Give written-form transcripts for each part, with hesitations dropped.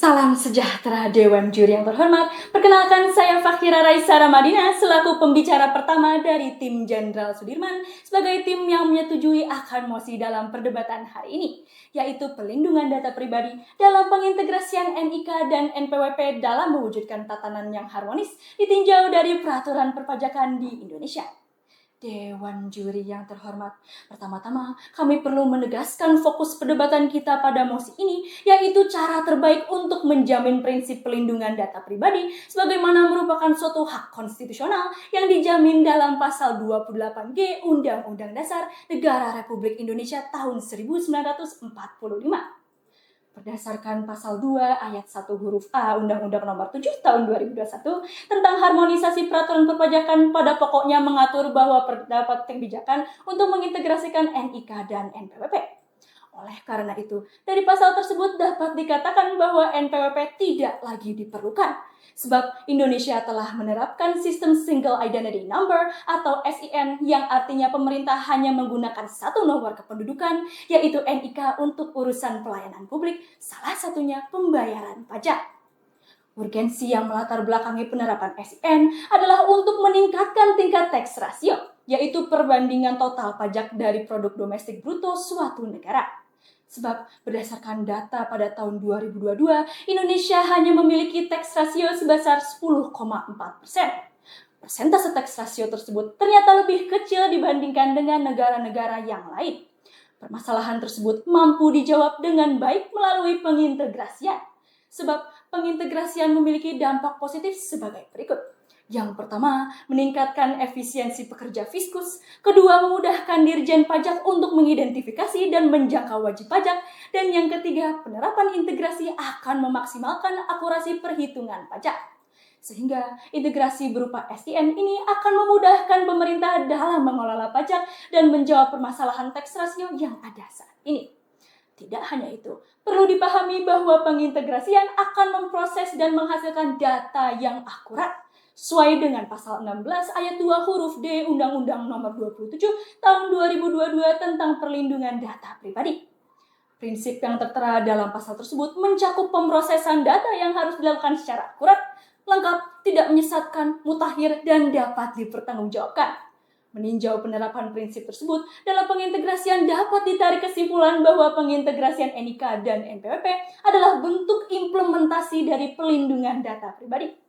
Salam sejahtera Dewan Juri yang terhormat. Perkenalkan saya Fakhira Raisa Ramadina selaku pembicara pertama dari tim Jenderal Sudirman sebagai tim yang menyetujui akan mosi dalam perdebatan hari ini, yaitu pelindungan data pribadi dalam pengintegrasian NIK dan NPWP dalam mewujudkan tatanan yang harmonis ditinjau dari peraturan perpajakan di Indonesia. Dewan Juri yang terhormat, pertama-tama kami perlu menegaskan fokus perdebatan kita pada mosi ini, yaitu cara terbaik untuk menjamin prinsip pelindungan data pribadi sebagaimana merupakan suatu hak konstitusional yang dijamin dalam pasal 28G Undang-Undang Dasar Negara Republik Indonesia tahun 1945. Berdasarkan pasal 2 ayat 1 huruf A Undang-Undang Nomor 7 tahun 2021 tentang harmonisasi peraturan perpajakan, pada pokoknya mengatur bahwa terdapat kebijakan untuk mengintegrasikan NIK dan NPWP. Oleh karena itu, dari pasal tersebut dapat dikatakan bahwa NPWP tidak lagi diperlukan, sebab Indonesia telah menerapkan sistem Single Identity Number atau SIN, yang artinya pemerintah hanya menggunakan satu nomor kependudukan, yaitu NIK, untuk urusan pelayanan publik, salah satunya pembayaran pajak. Urgensi yang melatar belakangi penerapan SIN adalah untuk meningkatkan tingkat tax ratio, yaitu perbandingan total pajak dari produk domestik bruto suatu negara. Sebab berdasarkan data pada tahun 2022, Indonesia hanya memiliki tax ratio sebesar 10,4%. Persentase tax ratio tersebut ternyata lebih kecil dibandingkan dengan negara-negara yang lain. Permasalahan tersebut mampu dijawab dengan baik melalui pengintegrasian. Sebab pengintegrasian memiliki dampak positif sebagai berikut. Yang pertama, meningkatkan efisiensi pekerja fiskus. Kedua, memudahkan Dirjen Pajak untuk mengidentifikasi dan menjangkau wajib pajak. Dan yang ketiga, penerapan integrasi akan memaksimalkan akurasi perhitungan pajak. Sehingga integrasi berupa SIN ini akan memudahkan pemerintah dalam mengelola pajak dan menjawab permasalahan tax ratio yang ada saat ini. Tidak hanya itu, perlu dipahami bahwa pengintegrasian akan memproses dan menghasilkan data yang akurat sesuai dengan pasal 16 ayat 2 huruf D Undang-Undang Nomor 27 tahun 2022 tentang perlindungan data pribadi. Prinsip yang tertera dalam pasal tersebut mencakup pemrosesan data yang harus dilakukan secara akurat, lengkap, tidak menyesatkan, mutakhir, dan dapat dipertanggungjawabkan. Meninjau penerapan prinsip tersebut, dalam pengintegrasian dapat ditarik kesimpulan bahwa pengintegrasian NIK dan NPWP adalah bentuk implementasi dari pelindungan data pribadi.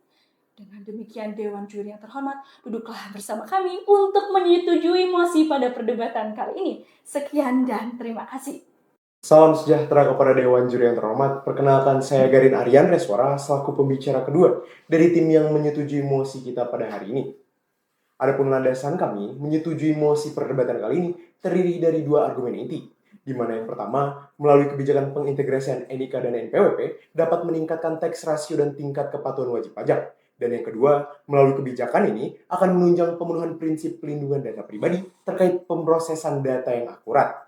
Dengan demikian, Dewan Juri yang terhormat, duduklah bersama kami untuk menyetujui mosi pada perdebatan kali ini. Sekian dan terima kasih. Salam sejahtera kepada Dewan Juri yang terhormat. Perkenalkan, saya Garin Aryan Reswara selaku pembicara kedua dari tim yang menyetujui mosi kita pada hari ini. Adapun landasan kami menyetujui mosi perdebatan kali ini terdiri dari dua argumen inti, di mana yang pertama, melalui kebijakan pengintegrasian NIK dan NPWP dapat meningkatkan tax ratio dan tingkat kepatuhan wajib pajak. Dan yang kedua, melalui kebijakan ini akan menunjang pemenuhan prinsip pelindungan data pribadi terkait pemrosesan data yang akurat.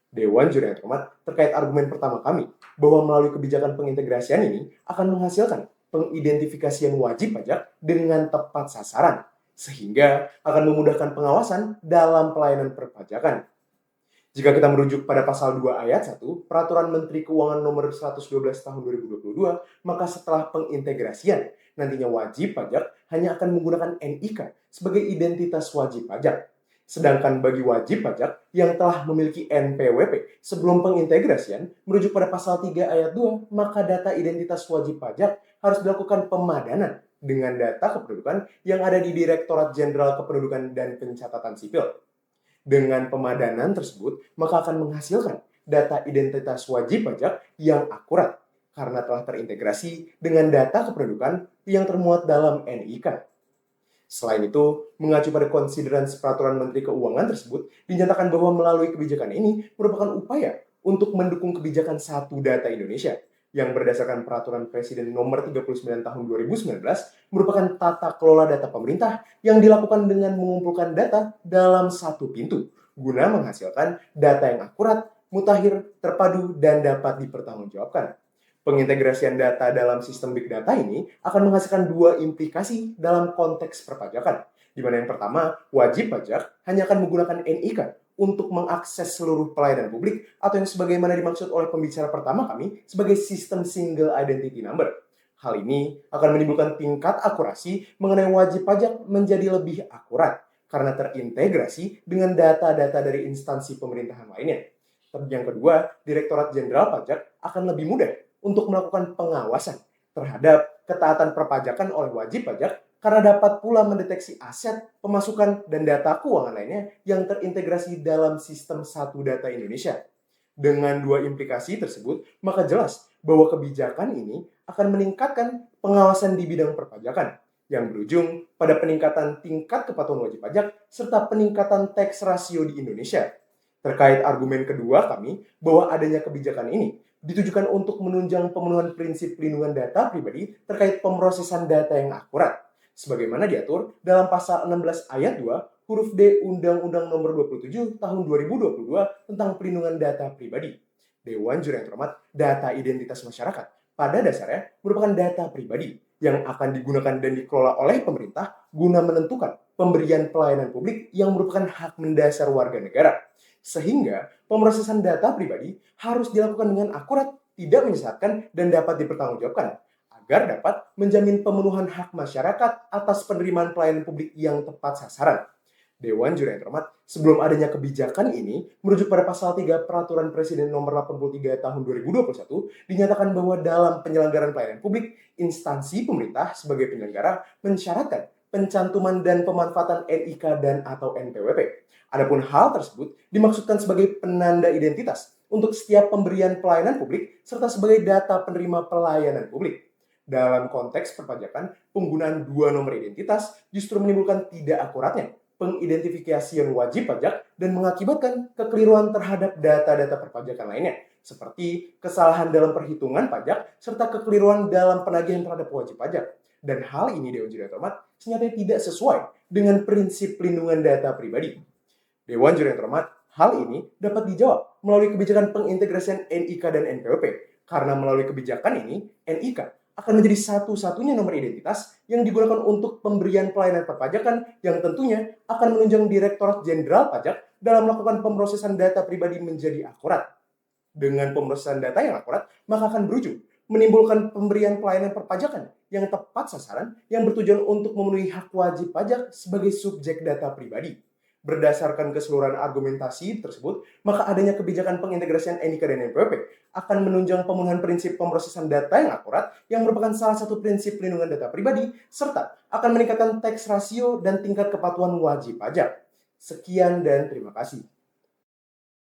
Dewan Juri yang terhormat, terkait argumen pertama kami, bahwa melalui kebijakan pengintegrasian ini akan menghasilkan pengidentifikasian wajib pajak dengan tepat sasaran, sehingga akan memudahkan pengawasan dalam pelayanan perpajakan. Jika kita merujuk pada pasal 2 ayat 1, Peraturan Menteri Keuangan Nomor 112 Tahun 2022, maka setelah pengintegrasian, nantinya wajib pajak hanya akan menggunakan NIK sebagai identitas wajib pajak. Sedangkan bagi wajib pajak yang telah memiliki NPWP sebelum pengintegrasian, merujuk pada pasal 3 ayat 2, maka data identitas wajib pajak harus dilakukan pemadanan dengan data kependudukan yang ada di Direktorat Jenderal Kependudukan dan Pencatatan Sipil. Dengan pemadanan tersebut, maka akan menghasilkan data identitas wajib pajak yang akurat karena telah terintegrasi dengan data kependudukan yang termuat dalam NIK. Selain itu, mengacu pada konsideransi Peraturan Menteri Keuangan tersebut, dinyatakan bahwa melalui kebijakan ini merupakan upaya untuk mendukung kebijakan Satu Data Indonesia yang berdasarkan Peraturan Presiden Nomor 39 Tahun 2019 merupakan tata kelola data pemerintah yang dilakukan dengan mengumpulkan data dalam satu pintu guna menghasilkan data yang akurat, mutakhir, terpadu, dan dapat dipertanggungjawabkan. Pengintegrasian data dalam sistem big data ini akan menghasilkan dua implikasi dalam konteks perpajakan, di mana yang pertama, wajib pajak hanya akan menggunakan NIK untuk mengakses seluruh pelayanan publik atau yang sebagaimana dimaksud oleh pembicara pertama kami sebagai sistem single identity number. Hal ini akan menimbulkan tingkat akurasi mengenai wajib pajak menjadi lebih akurat karena terintegrasi dengan data-data dari instansi pemerintahan lainnya. Yang kedua, Direktorat Jenderal Pajak akan lebih mudah untuk melakukan pengawasan terhadap ketaatan perpajakan oleh wajib pajak karena dapat pula mendeteksi aset, pemasukan, dan data keuangan lainnya yang terintegrasi dalam sistem satu data Indonesia. Dengan dua implikasi tersebut, maka jelas bahwa kebijakan ini akan meningkatkan pengawasan di bidang perpajakan yang berujung pada peningkatan tingkat kepatuhan wajib pajak serta peningkatan tax ratio di Indonesia. Terkait argumen kedua kami bahwa adanya kebijakan ini ditujukan untuk menunjang pemenuhan prinsip pelindungan data pribadi terkait pemrosesan data yang akurat sebagaimana diatur dalam pasal 16 ayat 2 huruf D Undang-Undang Nomor 27 Tahun 2022 tentang Perlindungan Data Pribadi. Dewan Juri yang terhormat, data identitas masyarakat pada dasarnya merupakan data pribadi yang akan digunakan dan dikelola oleh pemerintah guna menentukan pemberian pelayanan publik yang merupakan hak mendasar warga negara. Sehingga pemrosesan data pribadi harus dilakukan dengan akurat, tidak menyesatkan, dan dapat dipertanggungjawabkan agar dapat menjamin pemenuhan hak masyarakat atas penerimaan pelayanan publik yang tepat sasaran. Dewan Juri yang terhormat, sebelum adanya kebijakan ini, merujuk pada pasal 3 Peraturan Presiden Nomor 83 Tahun 2021, dinyatakan bahwa dalam penyelenggaraan pelayanan publik, instansi pemerintah sebagai penyelenggara mensyaratkan pencantuman dan pemanfaatan NIK dan atau NPWP. Adapun hal tersebut dimaksudkan sebagai penanda identitas untuk setiap pemberian pelayanan publik serta sebagai data penerima pelayanan publik. Dalam konteks perpajakan, penggunaan dua nomor identitas justru menimbulkan tidak akuratnya pengidentifikasian wajib pajak dan mengakibatkan kekeliruan terhadap data-data perpajakan lainnya, seperti kesalahan dalam perhitungan pajak serta kekeliruan dalam penagihan terhadap wajib pajak. Dan hal ini Dewan Juri yang terhormat senyatanya tidak sesuai dengan prinsip pelindungan data pribadi. Dewan Juri yang terhormat, hal ini dapat dijawab melalui kebijakan pengintegrasian NIK dan NPWP. Karena melalui kebijakan ini, NIK akan menjadi satu-satunya nomor identitas yang digunakan untuk pemberian pelayanan perpajakan yang tentunya akan menunjang Direktorat Jenderal Pajak dalam melakukan pemrosesan data pribadi menjadi akurat. Dengan pemrosesan data yang akurat, maka akan berujung menimbulkan pemberian pelayanan perpajakan yang tepat sasaran yang bertujuan untuk memenuhi hak wajib pajak sebagai subjek data pribadi. Berdasarkan keseluruhan argumentasi tersebut, maka adanya kebijakan pengintegrasian NIK dan NPWP akan menunjang pemenuhan prinsip pemrosesan data yang akurat yang merupakan salah satu prinsip pelindungan data pribadi serta akan meningkatkan tax ratio dan tingkat kepatuhan wajib pajak. Sekian dan terima kasih.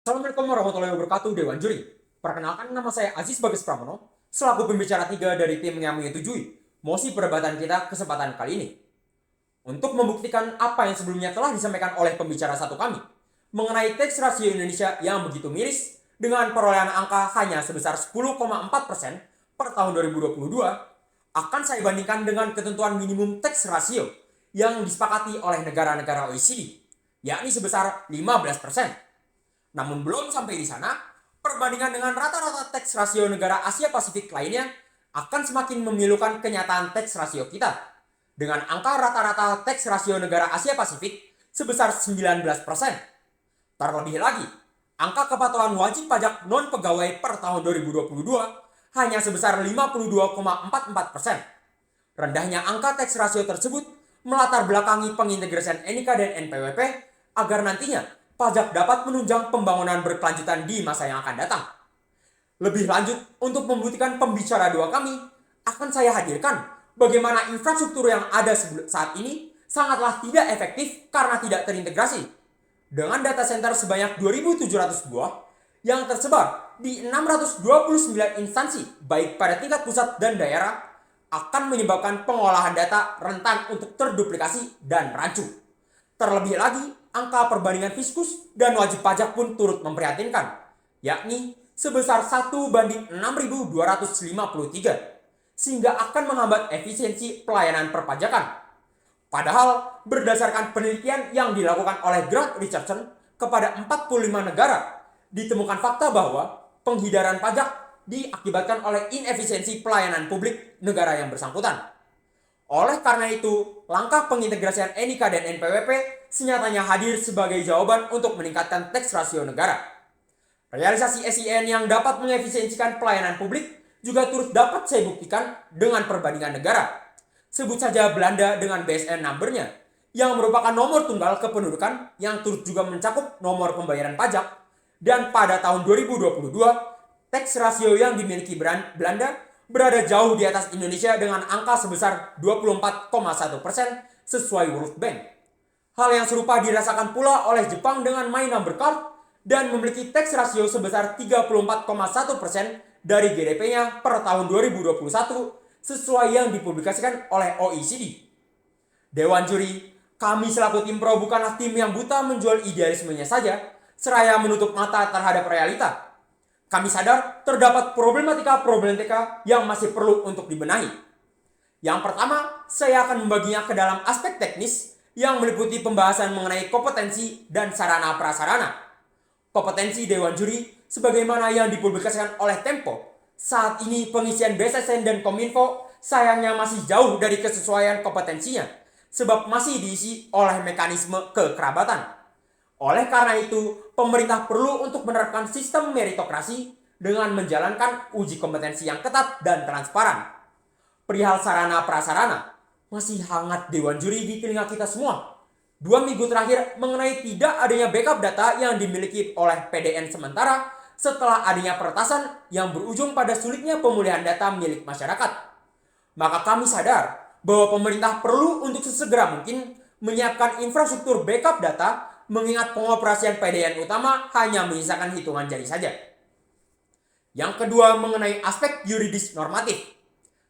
Assalamualaikum warahmatullahi wabarakatuh Dewan Juri. Perkenalkan, nama saya Aziz Bagas Pramono, selaku pembicara 3 dari tim yang menyetujui mosi perdebatan kita kesempatan kali ini. Untuk membuktikan apa yang sebelumnya telah disampaikan oleh pembicara satu kami mengenai tax ratio Indonesia yang begitu miris dengan perolehan angka hanya sebesar 10,4% per tahun 2022, akan saya bandingkan dengan ketentuan minimum tax ratio yang disepakati oleh negara-negara OECD, yakni sebesar 15%. Namun belum sampai di sana, perbandingan dengan rata-rata tax ratio negara Asia Pasifik lainnya akan semakin memilukan kenyataan tax ratio kita dengan angka rata-rata tax ratio negara Asia Pasifik sebesar 19%. Terlebih lagi, angka kepatuhan wajib pajak non-pegawai per tahun 2022 hanya sebesar 52,44%. Rendahnya angka tax ratio tersebut melatar belakangi pengintegrasian NIK dan NPWP agar nantinya pajak dapat menunjang pembangunan berkelanjutan di masa yang akan datang. Lebih lanjut, untuk membuktikan pembicara dua kami, akan saya hadirkan bagaimana infrastruktur yang ada saat ini sangatlah tidak efektif karena tidak terintegrasi. Dengan data center sebanyak 2.700 buah yang tersebar di 629 instansi baik pada tingkat pusat dan daerah akan menyebabkan pengolahan data rentan untuk terduplikasi dan rancu. Terlebih lagi, angka perbandingan fiskus dan wajib pajak pun turut memprihatinkan, yakni sebesar 1:6.253. Sehingga akan menghambat efisiensi pelayanan perpajakan. Padahal, berdasarkan penelitian yang dilakukan oleh Grant Richardson kepada 45 negara, ditemukan fakta bahwa penghindaran pajak diakibatkan oleh inefisiensi pelayanan publik negara yang bersangkutan. Oleh karena itu, langkah pengintegrasian NIK dan NPWP senyatanya hadir sebagai jawaban untuk meningkatkan tax rasio negara. Realisasi SIN yang dapat mengefisiensikan pelayanan publik juga turut dapat saya buktikan dengan perbandingan negara. Sebut saja Belanda dengan BSN number-nya, yang merupakan nomor tunggal kependudukan yang turut juga mencakup nomor pembayaran pajak. Dan pada tahun 2022, tax rasio yang dimiliki Belanda berada jauh di atas Indonesia dengan angka sebesar 24,1% sesuai World Bank. Hal yang serupa dirasakan pula oleh Jepang dengan My Number Card dan memiliki tax rasio sebesar 34,1% dari GDP-nya per tahun 2021 sesuai yang dipublikasikan oleh OECD. Dewan Juri, kami selaku tim pro bukanlah tim yang buta menjual idealismenya saja, seraya menutup mata terhadap realita. Kami sadar terdapat problematika yang masih perlu untuk dibenahi. Yang pertama, saya akan membaginya ke dalam aspek teknis yang meliputi pembahasan mengenai kompetensi dan sarana prasarana. Kompetensi Dewan Juri, sebagaimana yang dipublikasikan oleh Tempo, saat ini pengisian BSSN dan Kominfo sayangnya masih jauh dari kesesuaian kompetensinya, sebab masih diisi oleh mekanisme kekerabatan. Oleh karena itu, pemerintah perlu untuk menerapkan sistem meritokrasi dengan menjalankan uji kompetensi yang ketat dan transparan. Perihal sarana prasarana, masih hangat Dewan Juri di telinga kita semua. 2 minggu terakhir mengenai tidak adanya backup data yang dimiliki oleh PDN sementara setelah adanya peretasan yang berujung pada sulitnya pemulihan data milik masyarakat. Maka kami sadar bahwa pemerintah perlu untuk sesegera mungkin menyiapkan infrastruktur backup data mengingat pengoperasian PDN utama hanya menyisakan hitungan jari saja. Yang kedua mengenai aspek yuridis normatif.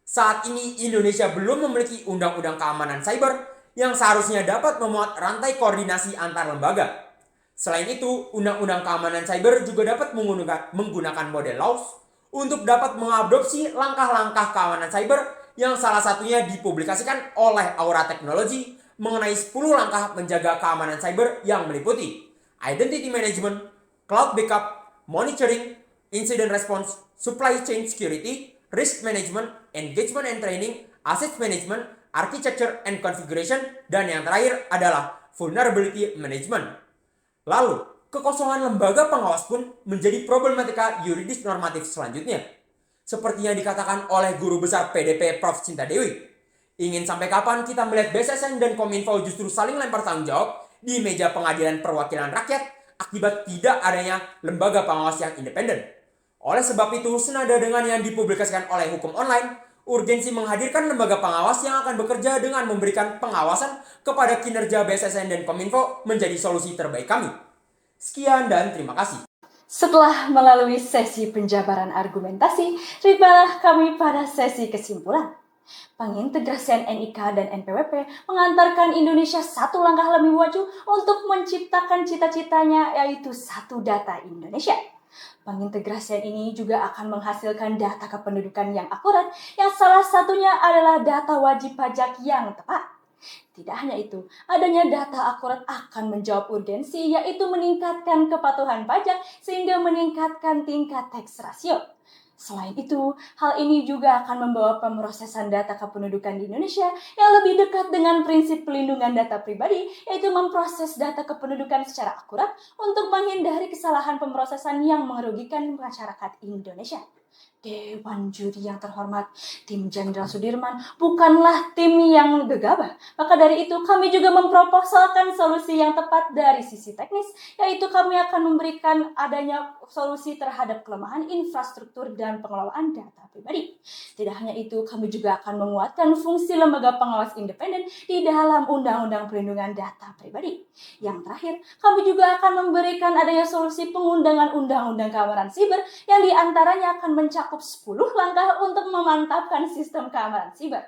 Saat ini Indonesia belum memiliki undang-undang keamanan cyber yang seharusnya dapat memuat rantai koordinasi antar lembaga. Selain itu, undang-undang keamanan cyber juga dapat menggunakan model laws untuk dapat mengadopsi langkah-langkah keamanan cyber yang salah satunya dipublikasikan oleh Aura Teknologi mengenai 10 langkah menjaga keamanan cyber yang meliputi identity management, cloud backup, monitoring, incident response, supply chain security, risk management, engagement and training, asset management, architecture and configuration, dan yang terakhir adalah vulnerability management. Lalu, kekosongan lembaga pengawas pun menjadi problematika yuridis normatif selanjutnya. Seperti yang dikatakan oleh guru besar PDP Prof. Cinta Dewi. Ingin sampai kapan kita melihat BSSN dan Kominfo justru saling lempar tanggung jawab di meja pengadilan perwakilan rakyat akibat tidak adanya lembaga pengawas yang independen. Oleh sebab itu, senada dengan yang dipublikasikan oleh Hukum Online, urgensi menghadirkan lembaga pengawas yang akan bekerja dengan memberikan pengawasan kepada kinerja BSSN dan Kominfo menjadi solusi terbaik kami. Sekian dan terima kasih. Setelah melalui sesi penjabaran argumentasi, tibalah kami pada sesi kesimpulan. Pengintegrasian NIK dan NPWP mengantarkan Indonesia satu langkah lebih maju untuk menciptakan cita-citanya, yaitu satu data Indonesia. Pengintegrasian ini juga akan menghasilkan data kependudukan yang akurat, yang salah satunya adalah data wajib pajak yang tepat. Tidak hanya itu, adanya data akurat akan menjawab urgensi, yaitu meningkatkan kepatuhan pajak sehingga meningkatkan tingkat tax rasio. Selain itu, hal ini juga akan membawa pemrosesan data kependudukan di Indonesia yang lebih dekat dengan prinsip pelindungan data pribadi, yaitu memproses data kependudukan secara akurat untuk menghindari kesalahan pemrosesan yang merugikan masyarakat Indonesia. Dewan Juri yang terhormat, tim Jenderal Sudirman bukanlah tim yang gegabah. Maka dari itu kami juga memproposalkan solusi yang tepat dari sisi teknis, yaitu kami akan memberikan adanya solusi terhadap kelemahan infrastruktur dan pengelolaan data pribadi. Tidak hanya itu, kami juga akan menguatkan fungsi lembaga pengawas independen di dalam Undang-Undang Perlindungan Data Pribadi. Yang terakhir, kami juga akan memberikan adanya solusi pengundangan Undang-Undang Keamanan Siber yang diantaranya akan mencakup 10 langkah untuk memantapkan sistem keamanan siber.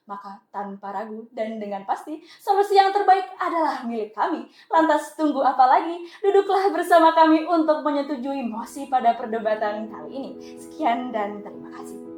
Maka tanpa ragu dan dengan pasti, solusi yang terbaik adalah milik kami. Lantas tunggu apa lagi? Duduklah bersama kami untuk menyetujui mosi pada perdebatan kali ini. Sekian dan terima kasih.